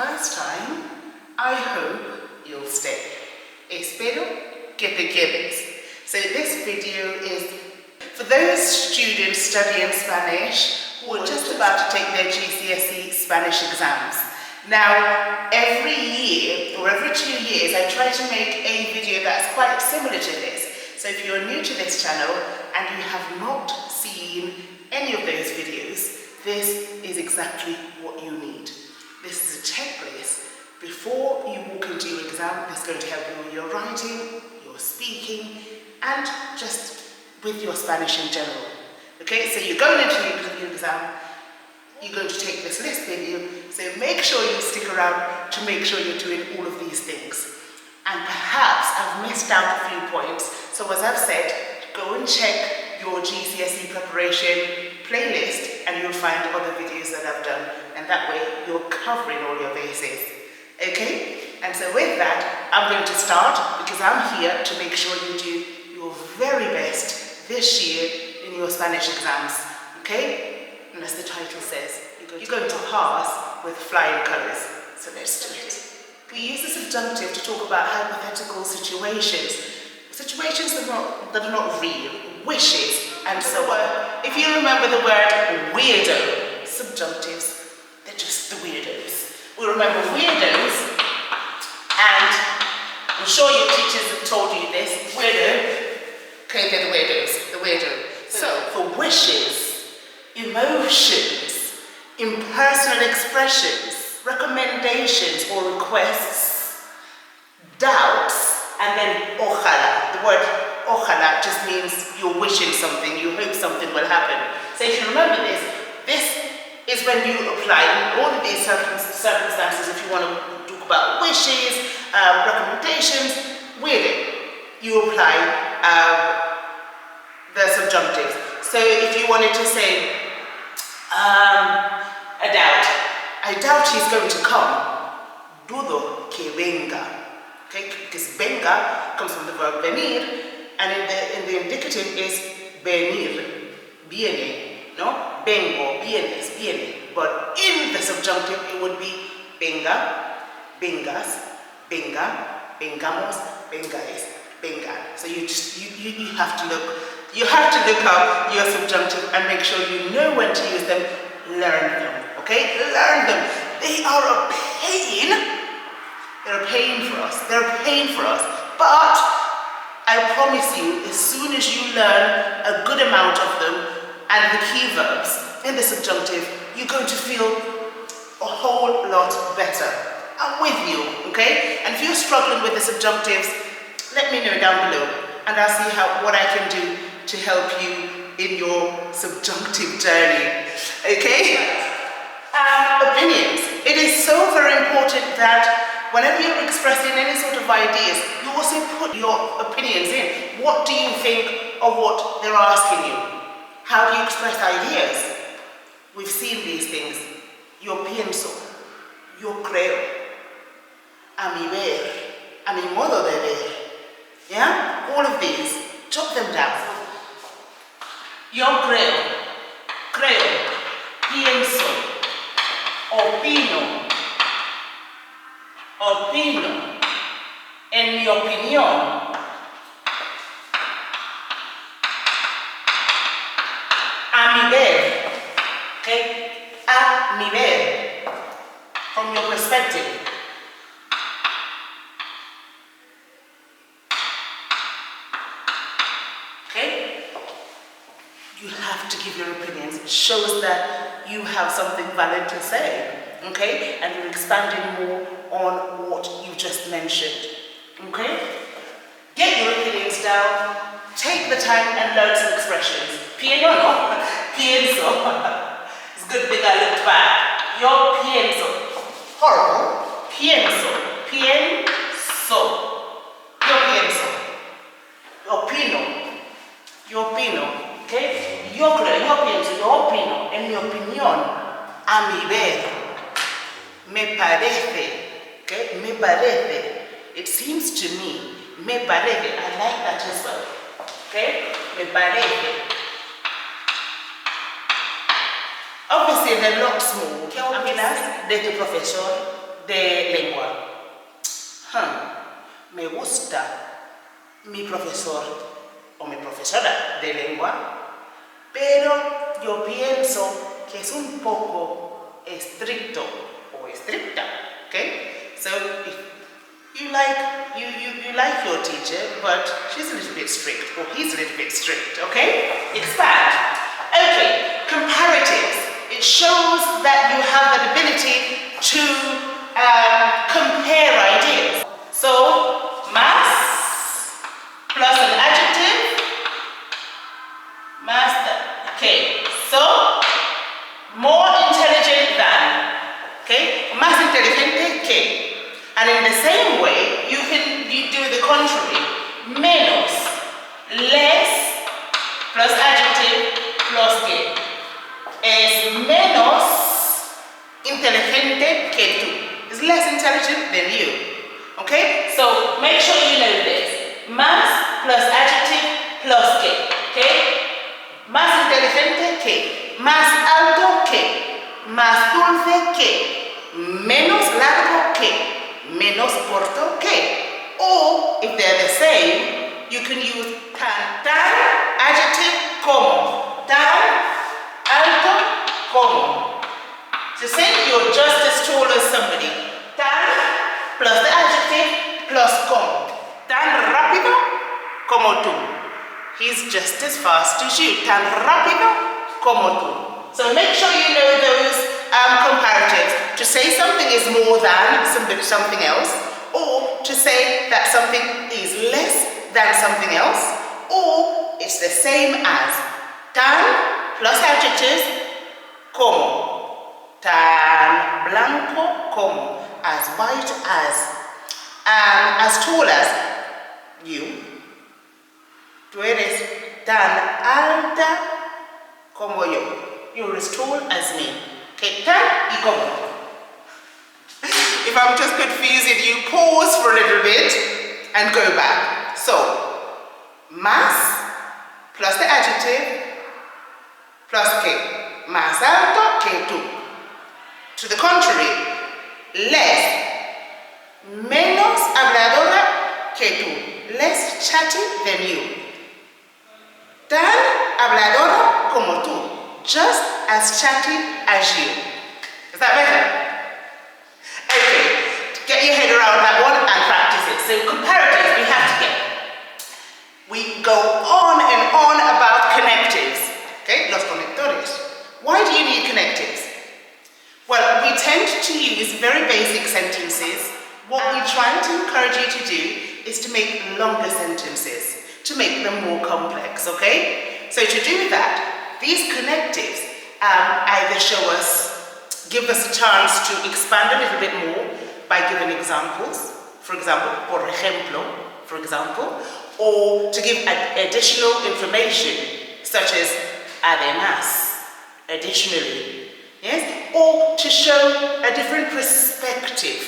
first time, I hope you'll stay. Espero que te quedes. So this video is for those students studying Spanish who are just about to take their GCSE Spanish exams. Now, every year or every 2 years, I try to make a video that's quite similar to this. So if you're new to this channel and you have not seen any of those videos, this is exactly what you need. This is a checklist before you walk into your exam. That's going to help you with your writing, your speaking, and just with your Spanish in general. Okay, so you're going into your exam, you're going to take this list with you, so make sure you stick around to make sure you're doing all of these things. And perhaps I've missed out a few points, so as I've said, go and check your GCSE preparation playlist and you'll find other videos that I've done, and that way you're covering all your bases. Okay? And so with that, I'm going to start because I'm here to make sure you do your very best this year in your Spanish exams. Okay? And as the title says, you're going to pass with flying colours. So let's do it. We use the subjunctive to talk about hypothetical situations. Situations that are not real, wishes, and so on. If you remember the word weirdo, subjunctives, they're just the weirdos. We remember weirdos, and I'm sure your teachers have told you this, weirdo, okay, they're the weirdos, the weirdo. So for wishes, emotions, impersonal expressions, recommendations or requests, doubts, and then ojalá. The word ojalá just means you're wishing something, you hope something will happen. So if you remember this, this is when you apply in all of these circumstances. If you want to talk about wishes, recommendations, weirding, you apply the subjunctives. So if you wanted to say a doubt, I doubt he's going to come. Dudo que venga. Okay, because venga comes from the verb venir, and in the indicative is venir, viene, no? Vengo, vienes, viene. But in the subjunctive it would be venga, vengas, venga, vengamos, vengáis, vengan. So you have to look up your subjunctive and make sure you know when to use them. Learn them, okay? Learn them. They are a pain. They're a pain for us. They're a pain for us. But I promise you, as soon as you learn a good amount of them and the key verbs in the subjunctive, you're going to feel a whole lot better. I'm with you, okay? And if you're struggling with the subjunctives, let me know down below, and I'll see what I can do to help you in your subjunctive journey, okay? Opinions. It is so very important that whenever you're expressing any sort of ideas, you also put your opinions in. What do you think of what they're asking you? How do you express ideas? We've seen these things. Yo pienso, yo creo, a mi ver, a mi modo de ver. Yeah? All of these. Jot them down. Yo creo, pienso, opino, en mi opinión, a mi ver, okay? A mi ver, from your perspective. Okay? You have to give your opinions. It shows that you have something valid to say. Okay? And you're expanding more on what you just mentioned. Okay? Get your opinions down. Take the time and learn some expressions. Pienso, no? Pienso. It's a good thing I looked back. Yo pienso. Horrible. Pienso. Pienso. Yo pienso. Opino. Yo opino. Okay? Yo creo, yo pienso, yo opino. En mi opinión. A mi ver. Me parece, okay? Me parece. It seems to me. Me parece. I like that as well. Okay? Me parece. Obviously, they're not small. ¿Qué opinas de tu profesor? de lengua. Me gusta mi profesor o mi profesora de lengua, pero yo pienso que es un poco estricto o estricta. Okay? So if you like your teacher, but she's a little bit strict, or he's a little bit strict. Okay? Expand. Okay. Comparatives. It shows that you have an ability to compare ideas. So, más plus an adjective, master. Okay, so more intelligent than. Okay, más inteligente que. And in the same way, you do the contrary. Menos, less plus adjective plus que. Es menos inteligente que tú. Is less intelligent than you. Okay? So make sure you know this. Más plus adjective plus que. Okay? Más inteligente que. Más alto que. Más dulce que. Menos largo que. Menos corto que. Or if they're the same, you can use tan adjective como. Tan alto como. So say you're just as tall as somebody. Tan plus the adjective plus como. Tan rápido como tú. He's just as fast as you. Tan rápido como tú. So make sure you know those comparatives. To say something is more than something else, or to say that something is less than something else, or it's the same as. Tan plus adjectives como. Tan blanco como. As white as tall as you. Tú eres tan alta como yo. You're as tall as me. Okay, tan y como. If I'm just confusing you, pause for a little bit and go back. So, más plus the adjective plus que. Más alto que tú. To the contrary, less, menos habladora que tú. Less chatty than you. Tan habladora como tú. Just as chatty as you. Is that better? Okay, get your head around that one and practice it. So comparatives we have to get. We go on and on about connectives. Okay, los conectores. Why do you need connectives? Well, we tend to use very basic sentences. What we try to encourage you to do is to make longer sentences, to make them more complex, okay? So to do that, these connectives either give us a chance to expand a little bit more by giving examples, for example, por ejemplo, for example, or to give additional information, such as además, additionally, yes, or to show a different perspective,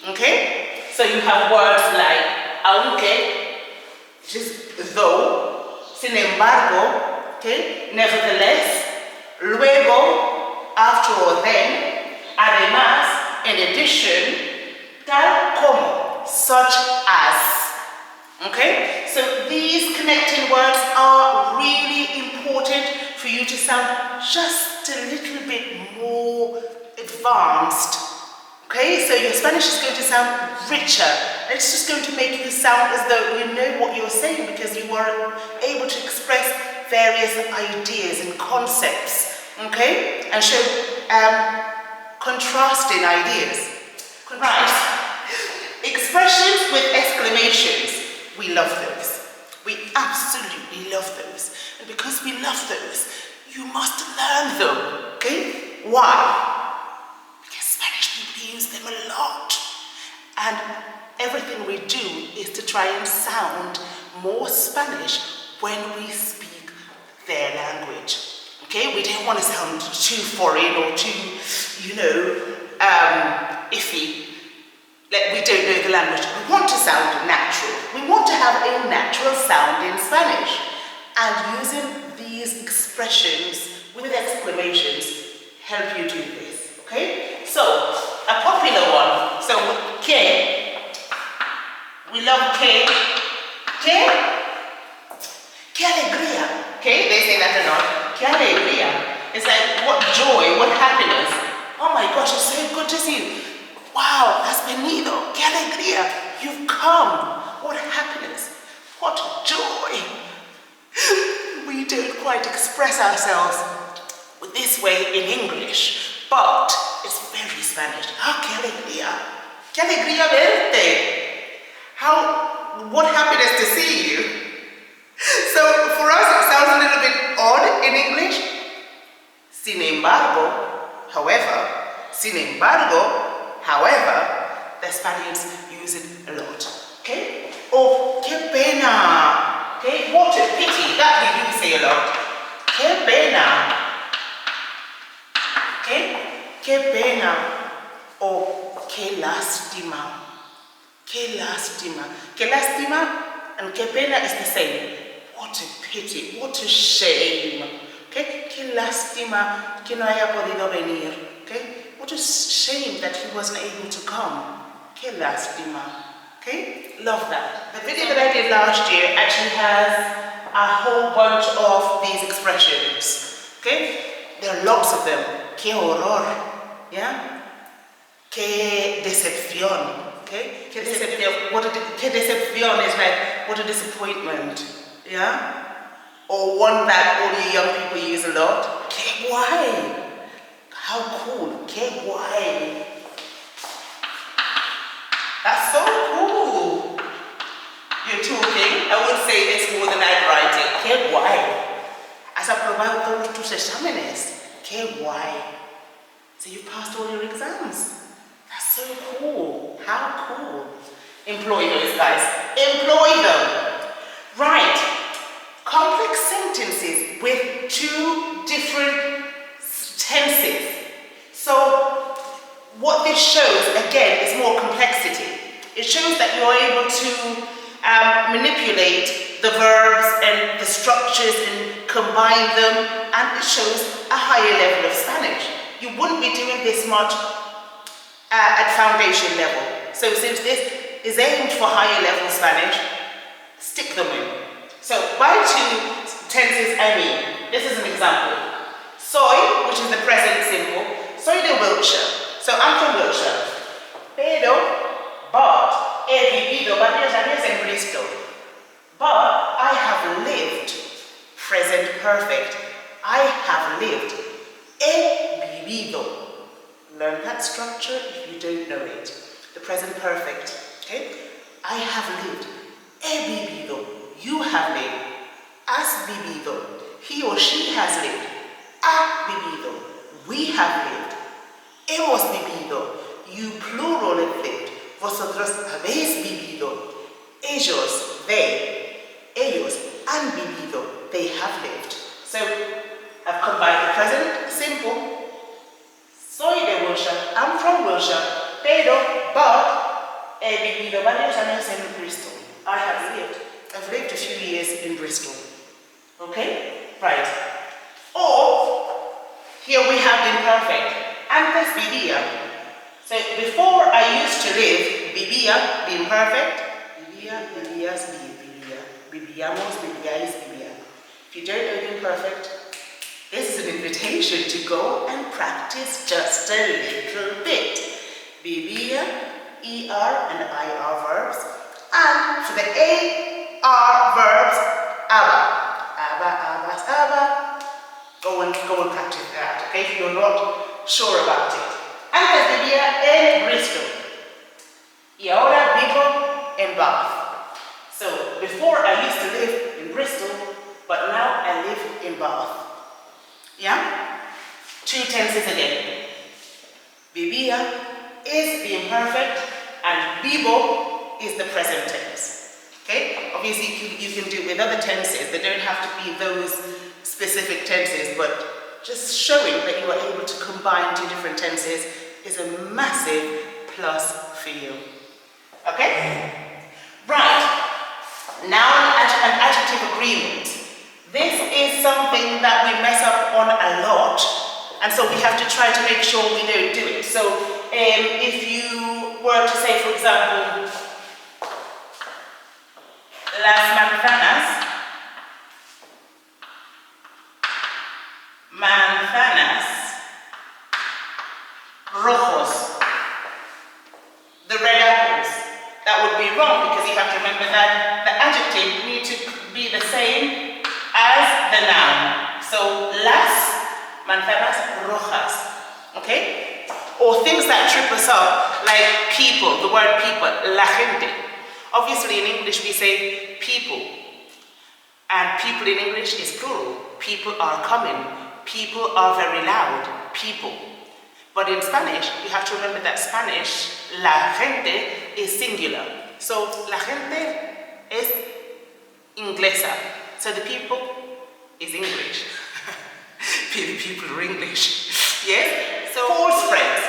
okay? So you have words like aunque, which is though, sin embargo, okay, nevertheless, luego, after or then, además, in addition, tal como, such as, okay? So these connecting words are really important for you to sound just a little bit more advanced. Okay, so your Spanish is going to sound richer. It's just going to make you sound as though you know what you're saying because you are able to express various ideas and concepts, okay, and show contrasting ideas. Right. Expressions with exclamations. We love those. We absolutely love those. And because we love those, you must learn them, okay? Why? We use them a lot, and everything we do is to try and sound more Spanish when we speak their language. Okay, we don't want to sound too foreign or too, iffy. Like we don't know the language. We want to sound natural. We want to have a natural sound in Spanish, and using these expressions with exclamations help you do this. Okay, so a popular one. We love que. Que? Que alegría. Okay, they say that a lot. Que alegría. It's like, what joy, what happiness. Oh my gosh, it's so good to see you. Wow, has venido. Que alegría. You've come. What happiness. What joy. We don't quite express ourselves this way in English, but it's very Spanish. Ah, que alegría. Que alegría verte. What happiness to see you. So for us it sounds a little bit odd in English. Sin embargo, however, the Spaniards use it a lot. Okay? Oh, que pena. Okay? What a pity. That we do say a lot. Que pena. Okay? Que pena. Oh, que lástima. Que lástima. Que lástima and que pena is the same. What a pity. What a shame. Okay? Que lástima que no haya podido venir. Okay? What a shame that he wasn't able to come. Que lástima. Okay? Love that. The video that I did last year actually has a whole bunch of these expressions. Okay? There are lots of them. Que horror. Yeah? Que decepción. Okay? Que decepción. Que decepción is like, what a disappointment. Yeah? Or one that all you young people use a lot. Que guay. How cool. Que guay. That's so cool. You're talking. I would say this more than I'd write it. Que guay. Has aprobado todos tus exámenes. Que guay. So you passed all your exams. That's so cool. How cool. Employ those guys. Employ them. Right. Complex sentences with two different tenses. So what this shows, again, is more complexity. It shows that you're able to manipulate the verbs and the structures and combine them, and it shows a higher level of Spanish. You wouldn't be doing this much at foundation level. So since this is aimed for higher level Spanish, stick them in. So by two tenses I mean, this is an example. Soy, which is the present simple, soy de Wiltshire. So I'm from Wiltshire. Pero, but, he vivido varios años en Bristol. But I have lived, present perfect. I have lived, he vivido. Learn that structure if you don't know it. The present perfect, okay? I have lived, he vivido. You have lived, has vivido. He or she has lived, ha vivido. We have lived, hemos vivido. You plural have lived. Vosotros habéis vivido. Ellos, they, ellos han vivido. They have lived. So I've combined the present simple. Soy de Wiltshire. I'm from Wiltshire. Pero, but, he vivido varios años en Bristol. I have lived. I've lived a few years in Bristol. Okay? Right. Or, here we have the imperfect. Antes vivía. So before I used to live, vivía, the imperfect. Vivía, vivías, vivía. Vivíamos, vivíais, vivía. If you don't know the imperfect, this is an invitation to go and practice just a little bit. Vivía, ER and IR verbs. And for the AR verbs, aba. Aba, abas, aba. Go and practice that, okay? If you're not sure about it. Antes vivía en Bristol. Y ahora vivo en Bath. So, before I used to live in Bristol, but now I live in Bath. Yeah? Two tenses again. Vivía is the imperfect and vivo is the present tense. Okay? Obviously you can do it with other tenses. They don't have to be those specific tenses, but just showing that you are able to combine two different tenses is a massive plus for you. Okay? Right. Now an adjective agreement. This is something that we mess up on a lot, and so we have to try to make sure we don't do it. So if you were to say, for example, Las manzanas. Manzanas rojos. The red apples. That would be wrong because you have to remember that the adjective needs to be the same as the noun. So, las manzanas rojas. Okay? Or things that trip us up, like people, the word people, la gente. Obviously in English we say people. And people in English is plural. People are coming. People are very loud. People. But in Spanish, you have to remember that Spanish, la gente, is singular. So, la gente is inglesa. So the people is English. The people are English. Yes? So, false friends.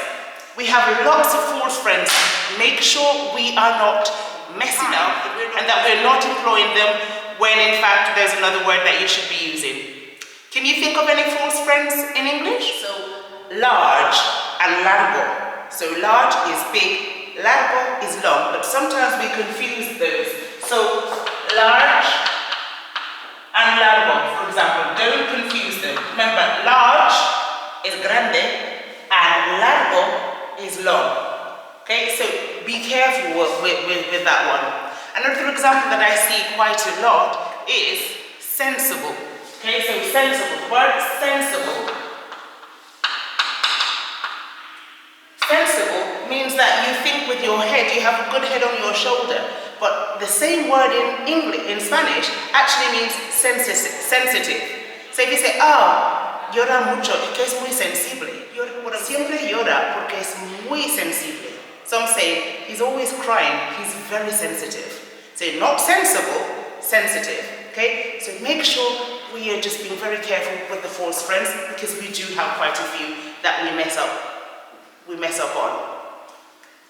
We have lots of false friends. Make sure we are not messing up and that we're not employing them when in fact there's another word that you should be using. Can you think of any false friends in English? So, large and largo. So large is big, largo is long, but sometimes we confuse those. So large and largo, for example, don't confuse them. Remember, large is grande and largo is long. Okay, so be careful with that one. Another example that I see quite a lot is sensible. Okay, so sensible, the word sensible. Sensible means that you think with your head, you have a good head on your shoulder. But the same word in English, in Spanish, actually means sensitive. So if you say, llora mucho, que es muy sensible. Siempre llora porque es muy sensible. Some say, he's always crying, he's very sensitive. So not sensible, sensitive. Okay? So make sure we are just being very careful with the false friends because we do have quite a few that we mess up on.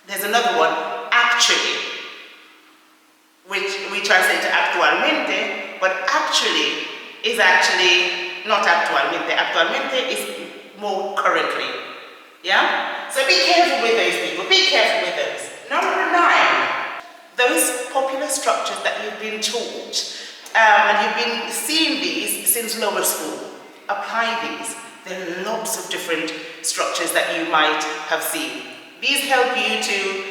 There's another one, actually, which we translate to actualmente, but actually is actually not actualmente. Actualmente is more currently. Yeah? So be careful with those people. Be careful with those. Number 9, those popular structures that you've been taught, and you've been seeing these since lower school. Apply these. There are lots of different structures that you might have seen. These help you to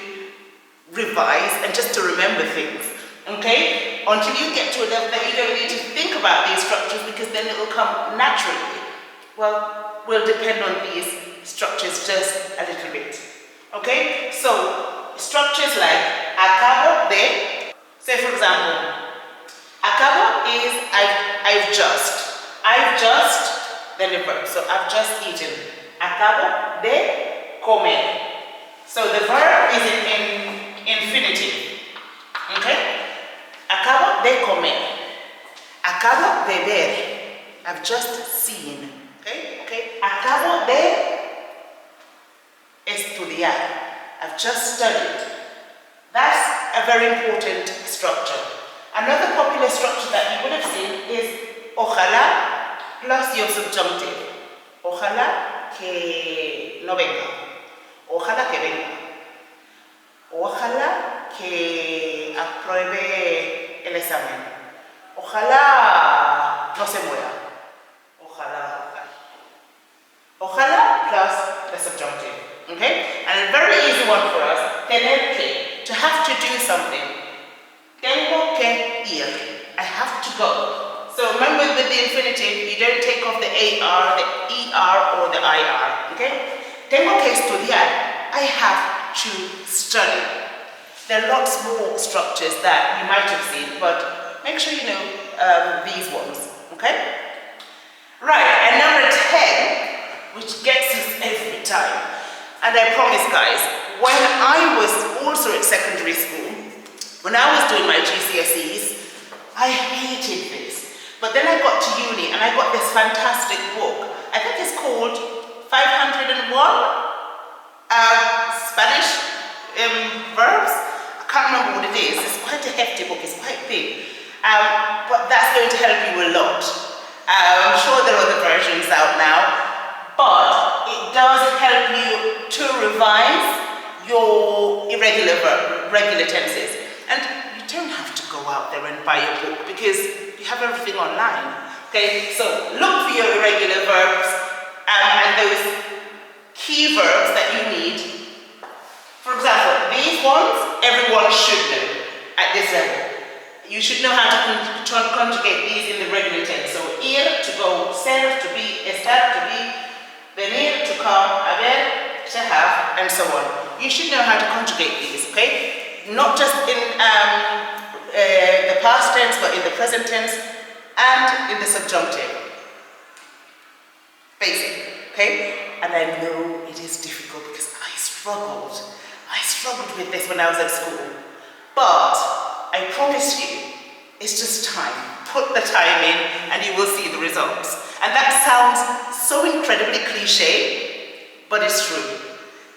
revise and just to remember things, okay? Until you get to a level that you don't need to think about these structures because then it will come naturally. Well, we'll depend on these structures just a little bit, okay? So, structures like acabo de, say for example, acabo is I've just, then the verb. So I've just eaten. Acabo de comer. So the verb is in infinitive. Okay? Acabo de comer. Acabo de ver. I've just seen. Okay? Okay? Acabo de estudiar. I've just studied. That's a very important structure. Another popular structure that you would have seen is ojalá plus your subjunctive. Ojalá que no venga. Ojalá que venga. Ojalá que apruebe el examen. Ojalá no se muera. Ojalá. Ojalá plus the subjunctive. Okay? And a very easy one for us, tener que, to have to do something. Tengo que ir. I have to go. So remember with the infinitive, you don't take off the AR, the ER, or the IR. Okay? Tengo que estudiar. I have to study. There are lots more structures that you might have seen, but make sure you know these ones. Okay? Right, and number 10, which gets us every time. And I promise, guys, when I was also at secondary school, when I was doing my GCSEs, I hated this. But then I got to uni and I got this fantastic book. I think it's called 501 Spanish verbs. I can't remember what it is. It's quite a hefty book. It's quite big. But that's going to help you a lot. I'm sure there are other versions out now. But it does help you to revise your regular tenses. And you don't have to go out there and buy a book because you have everything online. Okay, so look for your irregular verbs and those key verbs that you need. For example, these ones, everyone should know at this level. You should know how to conjugate these in the regular tense. So, ir to go, ser to be, estar to be, venir to come, haber to have, and so on. You should know how to conjugate these, okay? Not just in the past tense, but in the present tense and in the subjunctive. Basic, okay? And I know it is difficult because I struggled with this when I was at school. But I promise you, it's just time. Put the time in and you will see the results. And that sounds so incredibly cliche, but it's true.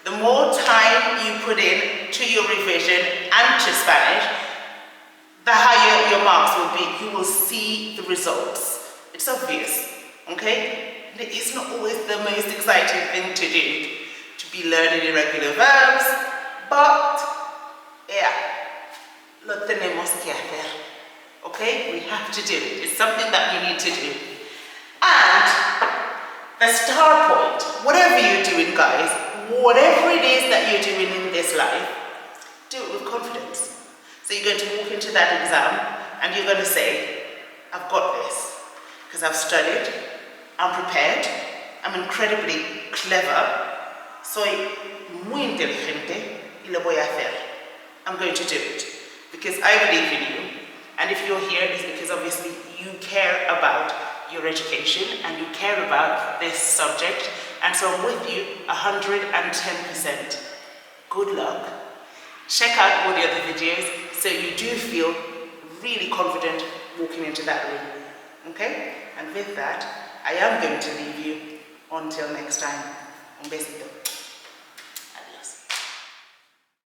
The more time you put in to your revision and to Spanish, the higher your marks will be. You will see the results. It's obvious, okay? And it is not always the most exciting thing to do, to be learning irregular verbs, but yeah, lo tenemos que hacer, okay? We have to do it. It's something that we need to do. And the star point, whatever you're doing, guys, whatever it is that you're doing in this life, do it with confidence. So you're going to walk into that exam and you're going to say, I've got this, because I've studied, I'm prepared, I'm incredibly clever, soy muy inteligente y lo voy a hacer. I'm going to do it because I believe in you. And if you're here, it's because obviously you care about your education and you care about this subject. And so I'm with you 110%. Good luck. Check out all the other videos so you do feel really confident walking into that room. Okay? And with that, I am going to leave you until next time. Un besito.